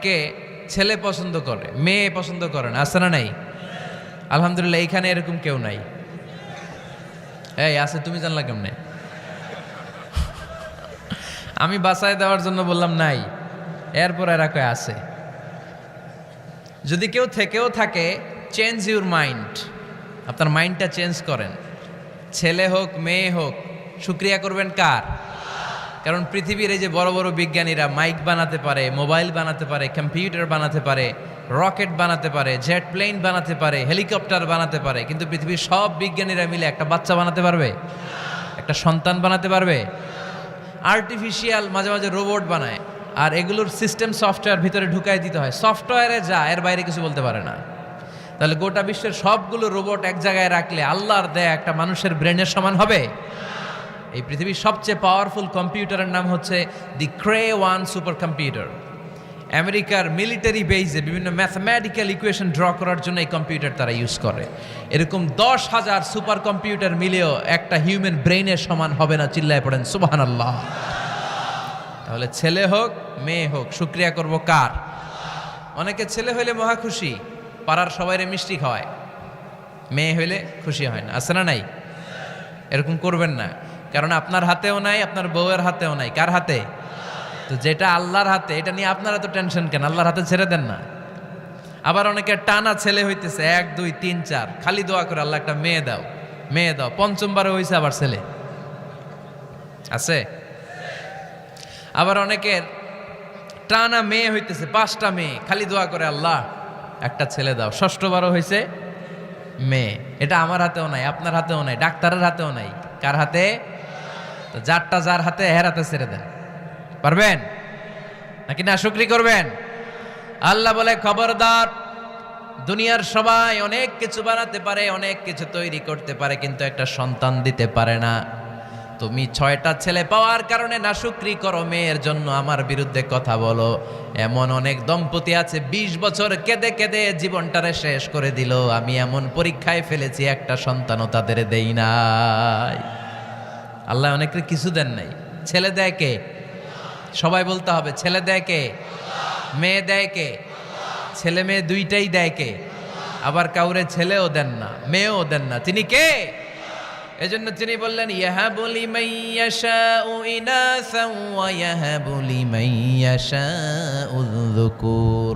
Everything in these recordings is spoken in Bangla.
অনেকে ছেলে পছন্দ করে, মেয়ে পছন্দ করে না, আছে না নাই? আলহামদুলিল্লাহ এইখানে এরকম কেউ নাই। এই আছে, তুমি জানলা কেমনে? আমি বাঁচায় দেওয়ার জন্য বললাম নাই, এরপর এরা কয় আছে। যদি কেউ থেকেও থাকে, চেঞ্জ ইউর মাইন্ড, আপনার মাইন্ডটা চেঞ্জ করেন। ছেলে হোক মেয়ে হোক, শুক্রিয়া করবেন কার? কারণ পৃথিবীর এই যে বড় বড় বিজ্ঞানীরা মাইক বানাতে পারে, মোবাইল বানাতে পারে, কম্পিউটার বানাতে পারে, রকেট বানাতে পারে, জেট প্লেন বানাতে পারে, হেলিকপ্টার বানাতে পারে, কিন্তু পৃথিবীর সব বিজ্ঞানীরা মিলে একটা বাচ্চা বানাতে পারবে? একটা সন্তান বানাতে পারবে? আর্টিফিশিয়াল মাঝে মাঝে রোবট বানায়, আর এগুলোর সিস্টেম সফটওয়্যার ভিতরে ঢুকাই দিতে হয়, সফটওয়্যারে যা, এর বাইরে কিছু বলতে পারে না। তাহলে গোটা বিশ্বের সবগুলো রোবট এক জায়গায় রাখলে আল্লাহর দেয়া একটা মানুষের ব্রেনের সমান হবে? এই পৃথিবীর সবচেয়ে পাওয়ারফুল কম্পিউটারের নাম হচ্ছে দি ক্রে-1 সুপার কম্পিউটার। আমেরিকার মিলিটারি বেইজে বিভিন্ন ম্যাথমেটিক্যাল ইকুয়েশন ড্র করার জন্য এই কম্পিউটার তারা ইউজ করে। এরকম 10,000 সুপার কম্পিউটার মিলেও একটা হিউম্যান ব্রেইনের সমান হবে না। চিল্লায় পড়েন সুবহানাল্লাহ। তাহলে ছেলে হোক মেয়ে হোক, শুকরিয়া করব কার? অনেকে ছেলে হইলে মহা খুশি, পাড়ার সবাইরে মিষ্টি খাওয়ায়, মেয়ে হইলে খুশি হয় না, আছে না নাই? এরকম করবেন না, কারণ আপনার হাতেও নাই, আপনার বউয়ের হাতেও নাই। কার হাতে? তো যেটা আল্লাহর হাতে, এটা নিয়ে আপনারা তো টেনশন কেন? আল্লাহর হাতে ছেড়ে দেন না। আবার অনেকে টানা ছেলে হইতেছে 1 2 3 4, খালি দোয়া করে আল্লাহ একটা মেয়ে দাও, মেয়ে দাও। পঞ্চমবারে হয়েছে আবার ছেলে আছে। আবার অনেকের টানা মেয়ে হইতেছে 5টা মেয়ে, খালি দোয়া করে আল্লাহ একটা ছেলে দাও। ষষ্ঠবারও হয়েছে মেয়ে। এটা আমার হাতেও নাই, আপনার হাতেও নাই, ডাক্তারের হাতেও নাই। কার হাতে? তো যারটা যার হাতে, এর হাতে ছেড়ে দেন। পারবেন নাকি না শুকরি করবেন? আল্লাহ বলে খবরদার, দুনিয়ার সবাই অনেক কিছু বানাতে পারে, অনেক কিছু তৈরি করতে পারে, কিন্তু একটা সন্তান দিতে পারে না। তুমি 6টা ছেলে পাওয়ার কারণে না শুকরি করো, মেয়ের জন্য আমার বিরুদ্ধে কথা বলো। এমন অনেক দম্পতি আছে 20 বছর কেঁদে কেঁদে জীবনটারে শেষ করে দিল। আমি এমন পরীক্ষায় ফেলেছি, একটা সন্তানও তাদের দেই নাই। আল্লাহ অনেকে কিছু দেন নাই। ছেলে দেয় কে? সবাই বলতে হবে, ছেলে দেয় কে? মেয়ে দেয় কে? ছেলে মেয়ে দুইটাই দেয় কে? আবার কাউরে ছেলেও দেন না, মেয়েও দেন না, তিনি কে? এজন্য তিনি বললেন, ইয়াহাবু লিমান ইয়াশাউ ইনাসা ওয়া ইয়াহাবু লিমান ইয়াশাউ যুকুর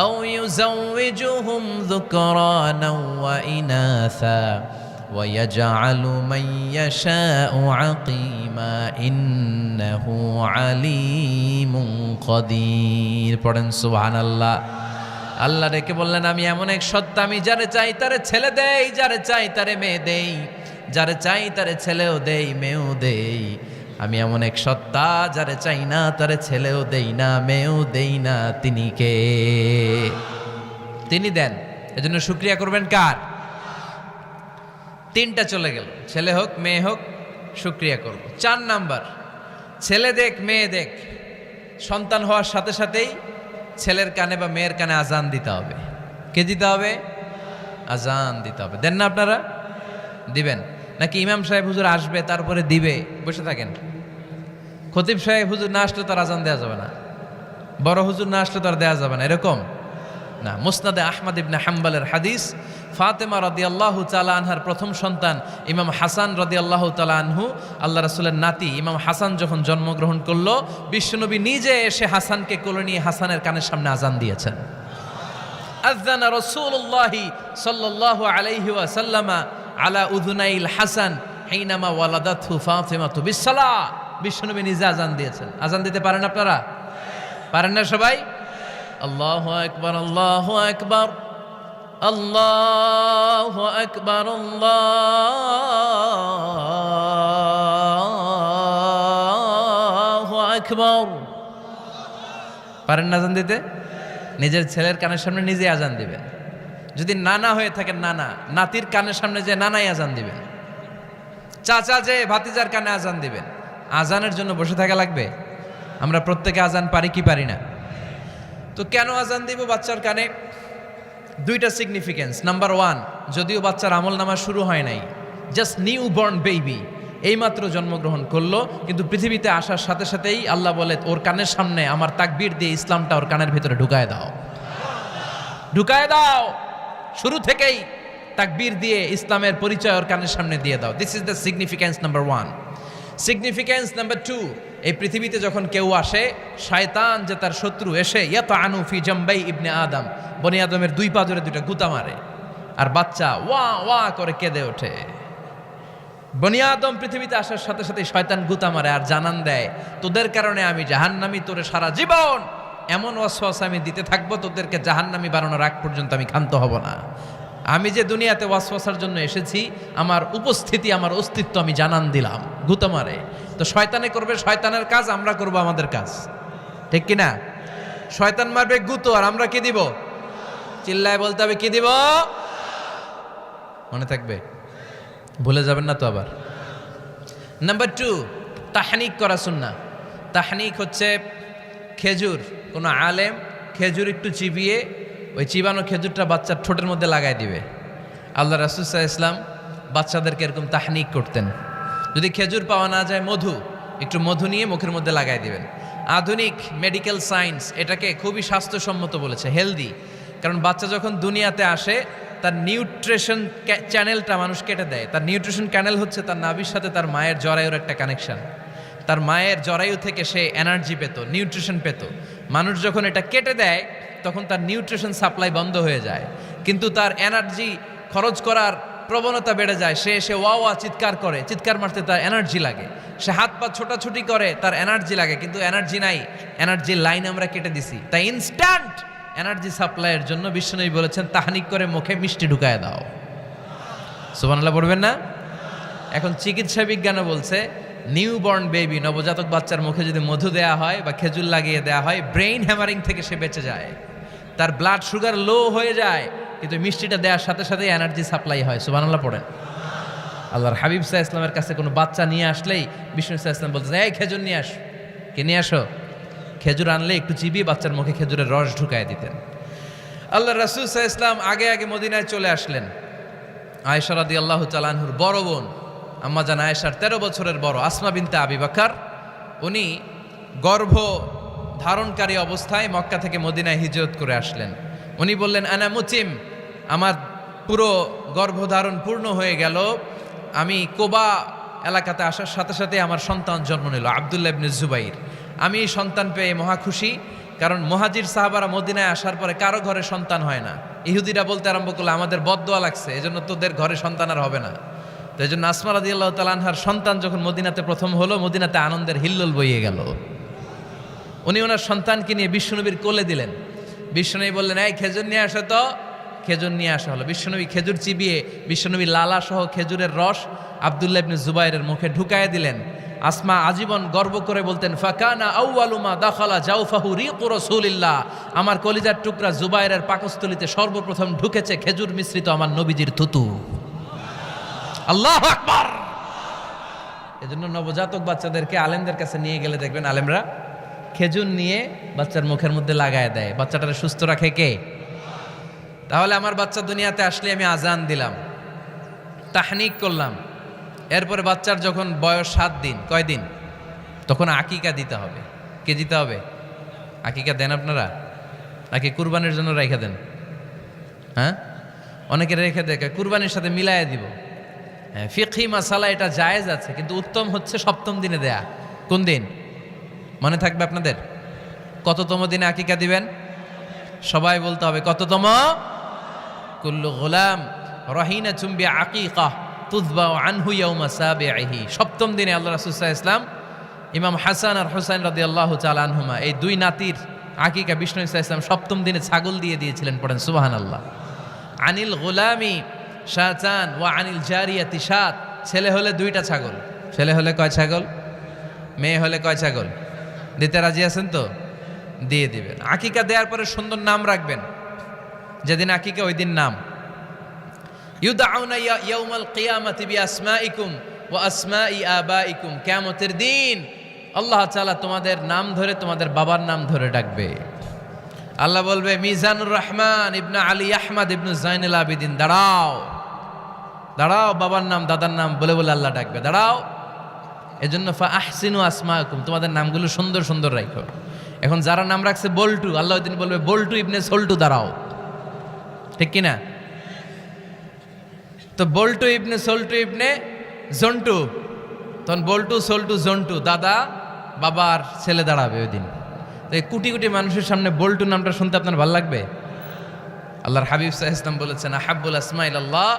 আও ইউযাওয়িজুহুম যুকরানা ওয়া ইনাসা ওয়া ইয়াজআলু মান ইয়াশাউ আকিমা ইন্নাহু আলিমুন কাদির। পড়েন সুবহানাল্লাহ। আল্লাহ ডেকে বললেন, আমি এমন এক সত্তা, আমি যারে চাই তারে ছেলে দেই, যারে চাই তারে মেয়ে দেই, যারে চাই তারে ছেলেও দেই, মেয়েও দেই। আমি এমন এক সত্তা, যারে চাই না তারে ছেলেও দেই না, মেয়েও দেই না। তিনি কে? তিনি দেন। এজন্য শুকরিয়া করবেন কার? 3টা চলে গেল, ছেলে হোক মেয়ে হোক, শুকরিয়া করব। 4 নাম্বার, ছেলে দেখ মেয়ে দেখ, সন্তান হওয়ার সাথে সাথেই ছেলের কানে বা মেয়ের কানে আজান দিতে হবে। কে দিতে হবে? আজান দিতে হবে। দেন না আপনারা? দিবেন নাকি ইমাম সাহেব হুজুর আসবে তারপরে দিবে, বসে থাকেন? খতিব সাহেব হুজুর না আসলে তার আজান দেওয়া যাবে না, বড় হুজুর না আসলে তার দেওয়া যাবে না, এরকম না। মুসনাদে আহমদ ইবনে হাম্বলের হাদিস, ফাতেমা রাদিয়াল্লাহু তাআলা আনহার প্রথম সন্তান ইমাম হাসান রাদিয়াল্লাহু তাআলা আনহু, আল্লাহ রাসূলের নাতি ইমাম হাসান যখন জন্মগ্রহণ করলো, বিশ্বনবী নিজে এসে হাসানকে কোলে নিয়ে হাসানের কানের সামনে আজান দিয়েছেন। আযানা রাসূলুল্লাহি সাল্লাল্লাহু আলাইহি ওয়াসাল্লামা আলা উযুনাইল হাসান হিনামা ওয়ালাদাতহু ফাতিমাতু বিসসালাহ। বিশ্বনবী নিজে আজান দিয়েছেন। আজান দিতে পারেন আপনারা? পারেন না সবাই? আল্লাহু আকবার, আল্লাহু আকবার, আল্লাহু আকবার, আল্লাহু আকবার। পারেন না আজান দিতে? নিজের ছেলের কানের সামনে নিজে আজান দিবেন। যদি নানা হয়ে থাকেন, নানা নাতির কানের সামনে যে নানাই আজান দিবেন, চাচা যে ভাতিজার কানে আজান দিবেন। আজানের জন্য বসে থাকা লাগবে? আমরা প্রত্যেকে আজান পারি কি পারি না? তো কেন আজান দিব বাচ্চার কানে? 2টা সিগনিফিকেন্স। নাম্বার 1, যদিও বাচ্চার আমল নামা শুরু হয় নাই, জাস্ট নিউ বর্ন বেবি, এইমাত্র জন্মগ্রহণ করলো, কিন্তু পৃথিবীতে আসার সাথে সাথেই আল্লাহ বলে ওর কানের সামনে আমার তাকবীর দিয়ে ইসলামটা ওর কানের ভিতরে ঢুকায় দাও, ঢুকায় দাও। শুরু থেকেই তাকবীর দিয়ে ইসলামের পরিচয় ওর কানের সামনে দিয়ে দাও। This is the significance number 1। Significance number 2, এই পৃথিবীতে যখন কেউ আসে, শয়তান যে তার শত্রু এসে ইয়াতানু ফি জামবাই ইবনে আদম, বনি আদমের দুই পা ধরে দুইটা গুতা মারে, আর বাচ্চা ওয়া ওয়া করে কেঁদে ওঠে। বনি আদম পৃথিবীতে আসার সাথে সাথে শয়তান গুতা মারে আর জানান দেয়, তোদের কারণে আমি জাহান্নামী, তোরে সারা জীবন এমন ওয়াসওয়াসা আমি দিতে থাকবো, তোদেরকে জাহান্নামী বানানোর আগ পর্যন্ত আমি ক্ষান্ত হব না। আমি যে দুনিয়াতে ওয়াসওয়াসার জন্য এসেছি, আমার উপস্থিতি, আমার অস্তিত্ব আমি জানান দিলাম। গুতা মারে তো শয়তানে করবে শয়তানের কাজ, আমরা করব আমাদের কাজ, ঠিক কিনা? শয়তান মারবে গুতো, আর আমরা কি দিব? চিল্লায় বলতে হবে কি দিব? মনে থাকবে, ভুলে যাবেন না তো আবার। নাম্বার 2, তাহনিক করা সুন্নাহ। তাহনিক হচ্ছে খেজুর, কোনো আলেম খেজুর একটু চিবিয়ে ওই চিবানো খেজুরটা বাচ্চার ঠোঁটের মধ্যে লাগাই দিবে। আল্লাহ রাসূল সাল্লাল্লাহু আলাইহি ওয়াসাল্লাম বাচ্চাদেরকে এরকম তাহনিক করতেন। যদি খেজুর পাওয়া না যায়, একটু মধু নিয়ে মুখের মধ্যে লাগাই দিবেন। আধুনিক মেডিকেল সায়েন্স এটাকে খুবই স্বাস্থ্যসম্মত বলেছে, হেলদি। কারণ বাচ্চা যখন দুনিয়াতে আসে, তার নিউট্রিশন চ্যানেলটা মানুষ কেটে দেয়। তার নিউট্রিশন চ্যানেল হচ্ছে তার নাভির সাথে তার মায়ের জরায়ুর একটা কানেকশন। তার মায়ের জরায়ু থেকে সে এনার্জি পেত, নিউট্রিশন পেত। মানুষ যখন এটা কেটে দেয়, তখন তার নিউট্রিশন সাপ্লাই বন্ধ হয়ে যায়, কিন্তু তার এনার্জি খরচ করার প্রবণতা বেড়ে যায়। সে ওয়া ওয়া চিৎকার করে, চিৎকার মারতে তার এনার্জি লাগে। সে হাত পা ছোটাছুটি করে, তার এনার্জি লাগে, কিন্তু এনার্জি নাই। এনার্জির লাইন আমরা কেটে দিছি, তাই ইনস্ট্যান্ট এনার্জি সাপ্লাইয়ের জন্য বিশ্বনবী বলেছেন তাহনিক করে মুখে মিষ্টি ঢুকায় দাও। সুবহানাল্লাহ পড়বেন না? এখন চিকিৎসা বিজ্ঞানও বলছে, নিউবর্ন বেবি, নবজাতক বাচ্চার মুখে যদি মধু দেয়া হয় বা খেজুর লাগিয়ে দেয়া হয়, ব্রেইন হ্যামারিং থেকে সে বেঁচে যায়। তার ব্লাড সুগার লো হয়ে যায়, কিন্তু মিষ্টিটা দেওয়ার সাথে সাথে এনার্জি সাপ্লাই হয়। সুবহানাল্লাহ পড়েন। আল্লাহর হাবিব সাল্লাল্লাহু আলাইহি ওয়াসাল্লামের কাছে কোনো বাচ্চা নিয়ে আসলেই বিষ্ণু সাল্লাল্লাহু আলাইহি ওয়াসাল্লাম বলতেন, এই খেজুর নিয়ে আস। কে নিয়ে আসো? খেজুর আনলে একটু চিবিয়ে বাচ্চার মুখে খেজুরের রস ঢুকায় দিতেন। আল্লাহ রাসূল সাল্লাল্লাহু আলাইহি ওয়াসাল্লাম আগে আগে মদিনায় চলে আসলেন। আয়েশা রাদিয়াল্লাহু তাআলা আনহুর বড় বোন, আম্মা জান আয়েশার 13 বছরের বড় আসমা বিনতে আবি বকর, উনি গর্ভ ধারণকারী অবস্থায় মক্কা থেকে মদিনায় হিজরত করে আসলেন। উনি বললেন, আনা মুতিম, আমার পুরো গর্ভধারণ পূর্ণ হয়ে গেল। আমি কোবা এলাকাতে আসার সাথে সাথে আমার সন্তান জন্ম নিল, আব্দুল্লাহ ইবনে জুবাইর। আমি এই সন্তান পেয়ে মহা খুশি, কারণ মুহাজির সাহাবারা মদিনায় আসার পরে কারো ঘরে সন্তান হয় না। ইহুদিরা বলতে আরম্ভ করলো, আমাদের বদদোয়া লাগছে, এজন্য তোদের ঘরে সন্তান আর হবে না। তো এই জন্য আসমা রাদিয়াল্লাহু তাআলা আনহার সন্তান যখন মদিনাতে প্রথম হলো, মদিনাতে আনন্দের হিল্লোল বইয়ে গেল। উনি ওনার সন্তানকে নিয়ে বিশ্বনবীর কোলে দিলেন। বিশ্বনবী বললেন, এই খেজুর নিয়ে আসো তো। খেজুর নিয়ে আসা হলো। বিশ্বনবী খেজুর চিবিয়ে বিশ্বনবীর লালা সহ খেজুরের রস আব্দুল্লাহ ইবনে জুবাইরের মুখে ঢুকায় দিলেন। আসমা আজীবন গর্ব করে বলতেন, ফাকানা আউয়ালু মা দাখালা জাওফাহু রিকু রাসূলিল্লাহ, আমার কলিজার টুকরা জুবাইরের পাকস্থলীতে সর্বপ্রথম ঢুকেছে খেজুর মিশ্রিত আমার নবীজির থুতু। আল্লাহু আকবার। এজন্য নবজাতক বাচ্চাদেরকে আলেমদের কাছে নিয়ে গেলে দেখবেন আলেমরা খেজুর নিয়ে বাচ্চার মুখের মধ্যে লাগায় দেয়। বাচ্চাটাকে সুস্থ রাখে কে? তাহলে আমার বাচ্চা দুনিয়াতে আসলে আমি আজান দিলাম, তাহনিক করলাম, এরপরে বাচ্চার যখন বয়স 7 দিন, কয় দিন, তখন আকিকা দিতে হবে। কে দিতে হবে? আকিকা দেন আপনারা? নাকি কুরবানির জন্য রেখে দেন? হ্যাঁ, অনেকে রেখে দেখে কুরবানির সাথে মিলাইয়া দিব। হ্যাঁ, ফিকহি মাসালা এটা জায়েজ আছে, কিন্তু উত্তম হচ্ছে 7ম দিনে দেয়া। কোন দিন মনে থাকবে আপনাদের? কততম দিনে আকিকা দিবেন? সবাই বলতে হবে কততম? কুল্লু গোলাম রাহিনাতুম বিআকিকাহ তুযবাউ আনহু ইয়াউমা সাবিহি। 7ম দিনে আল্লাহ রাসূল সাল্লাল্লাহু আলাইহি ওয়াসাল্লাম ইমাম হাসান আর হুসাইন রাদিয়াল্লাহু তাআলা আনহুমা, এই দুই নাতির আকিকা বিষ্ণু সাল্লাল্লাহু আলাইহি ওয়াসাল্লাম 7ম দিনে ছাগল দিয়ে দিয়েছিলেন। পড়েন সুবহানাল্লাহ। আনিল গোলামি শাতান ওয়া আনিল জারিয়াতি শাত। ছেলে হলে 2টা ছাগল। ছেলে হলে কয় ছাগল? মেয়ে হলে কয় ছাগল? দিতে রাজি আছেন তো? দিয়ে দিবেন। আকিকা দেওয়ার পরে সুন্দর নাম রাখবেন। যেদিন আকিকা ওই দিন নাম। ইউদাউনা ইয়াউমাল কিয়ামাতি বিআসমাইকুম ওয়া আসমাই আবাইকুম। কিয়ামতের দিন আল্লাহ তাআলা তোমাদের নাম ধরে, তোমাদের বাবার নাম ধরে ডাকবে। আল্লাহ বলবে, মিজানুর রহমান ইবনে আলী আহমদ ইবনে জাইনুল আবিদিন, দাঁড়াও দাঁড়াও, বাবার নাম দাদার নাম বলে বলে আল্লাহ ডাকবে, দাঁড়াও। এজন্য ফা আহসিনু আসমাকুম, তোমাদের নামগুলো সুন্দর সুন্দর রাখো। এখন যারা নাম রাখছে বল্টু, আল্লাহ দিন বলবে বল্টু ইবনে সল্টু দাঁড়াও, ঠিক কিনা? তো বল্টু ইবনে সল্টু ইবনে জন্টু, তখন বল্টু সল্টু জন্টু, দাদা বাবার ছেলে দাঁড়াবে ওই দিন। তো এই কোটি কোটি মানুষের সামনে বল্টু নামটা শুনতে আপনার ভালো লাগবে? আল্লাহর হাবিব সাল্লাল্লাহু আলাইহি ওয়াসাল্লাম বলেছেন আহাব্বুল আসমাইল আল্লাহ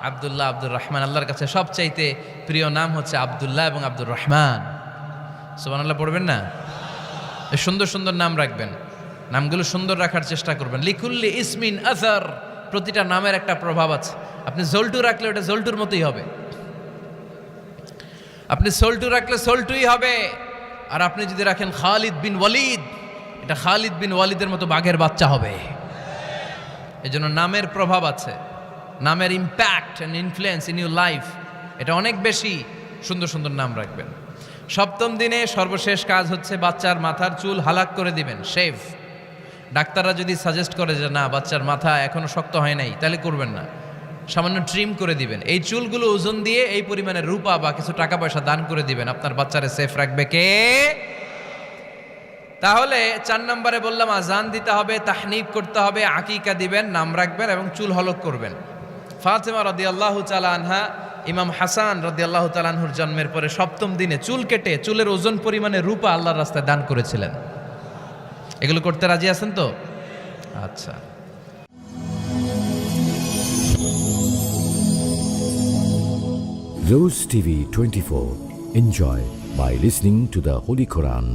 আব্দুল্লাহ আব্দুর রহমান, আল্লাহর কাছে সবচাইতে প্রিয় নাম হচ্ছে আব্দুল্লাহ এবং আব্দুর রহমান। সুবহানাল্লাহ পড়বেন না? এই সুন্দর সুন্দর নাম রাখবেন, নামগুলো সুন্দর রাখার চেষ্টা করবেন। লিকুল্লি ইসমিন আসার, প্রতিটা নামের একটা প্রভাব আছে। আপনি জল্টু রাখলে ওটা জল্টুর মতোই হবে, আপনি সল্টু রাখলে সল্টুই হবে। আর আপনি যদি রাখেন খালিদ বিন ওয়ালিদ, এটা খালিদ বিন ওয়ালিদের মতো বাঘের বাচ্চা হবে। এই জন্য নামের প্রভাব আছে, নামের impact and influence in your life এটা অনেক বেশি। সুন্দর সুন্দর নাম রাখবেন। সপ্তম দিনে সর্বশেষ কাজ হচ্ছে বাচ্চার মাথার চুল হালাক করে দিবেন, শেভ। ডাক্তাররা যদি সাজেস্ট করে যে না বাচ্চার মাথা এখনো শক্ত হয় নাই, তাহলে করবেন না, সামান্য ট্রিম করে দিবেন। এই চুলগুলো ওজন দিয়ে এই পরিমাণে রূপা বা কিছু টাকা পয়সা দান করে দিবেন। আপনার বাচ্চারে সেফ রাখবে কে? তাহলে 4 নম্বরে বললাম আজান দিতে হবে, তাহনিক করতে হবে, আকিকা দিবেন, নাম রাখবেন এবং চুল হলক করবেন। ফাতেমা রাদিয়াল্লাহু তাআলা আনহা, ইমাম হাসান রাদিয়াল্লাহু তাআলা আনহুর জন্মের পরে সপ্তম দিনে চুল কেটে চুলের ওজন পরিমাণে রূপা আল্লাহর রাস্তায় দান করেছিলেন। এগুলো করতে রাজি আছেন তো? আচ্ছা। Rose TV 24. Enjoy by listening to the Holy Quran.